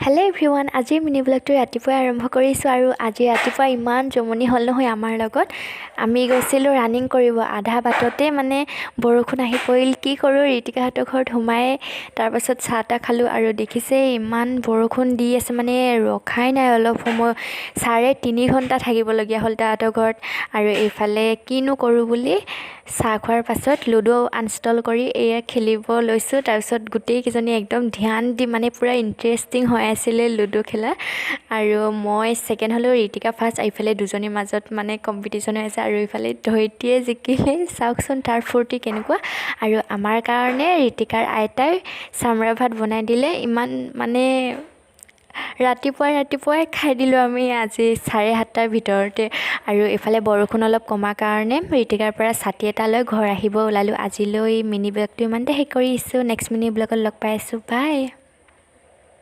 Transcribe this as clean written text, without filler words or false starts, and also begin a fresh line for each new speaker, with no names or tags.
Hello' everyone, আজিৰ mini ব্লগটো ৰাতিপুৱাই আৰম্ভ কৰিছোঁ আৰু আজি ৰাতিপুৱা ইমান জমনি হ'ল নহয় আমাৰ লগত। আমি গৈছিলোঁ ৰানিং কৰিব, আধা বাটতে মানে বৰষুণ আহি পৰিল। কি কৰোঁ, ঋতিকাহঁতৰ ঘৰত সোমাই তাৰপাছত চাহ তাহ খালোঁ আৰু দেখিছেই ইমান বৰষুণ দি আছে, মানে ৰখাই নাই অলপ সময়। 3.5 ঘণ্টা থাকিবলগীয়া হ'ল তাহাঁতৰ ঘৰত। আৰু এইফালে কিনো কৰোঁ বুলি চাহ খোৱাৰ পাছত লুডু আনষ্টল কৰি এয়া খেলিব লৈছোঁ। তাৰপিছত গোটেইকেইজনী একদম ধ্যান দি মানে পূৰা ইণ্টাৰেষ্টিং হৈ আছিলে লুডু খেলা। আৰু মই ছেকেণ্ড হ'লেও, ঋতিকা ফাৰ্ষ্ট। এইফালে দুজনীৰ মাজত মানে কম্পিটিশ্যন হৈ আছে আৰু এইফালে ধৰিত্ৰীয়ে জিকিলে। চাওকচোন তাৰ ফূৰ্তি কেনেকুৱা। আৰু আমাৰ কাৰণে ঋতিকাৰ আইতাই চামৰা ভাত বনাই দিলে। ইমান মানে ৰাতিপুৱাই খাই দিলোঁ আমি আজি 7:30টাৰ ভিতৰতে। আৰু এইফালে বৰষুণ অলপ কমাৰ কাৰণে ঋতিকাৰ পৰা ছাতি এটা লৈ ঘৰ আহিব ওলালোঁ। আজিলৈ মিনি ব্লগটো ইমানতে শেষ কৰিছোঁ। নেক্সট মিনি ব্লগত লগ পাই আছোঁ। বাই।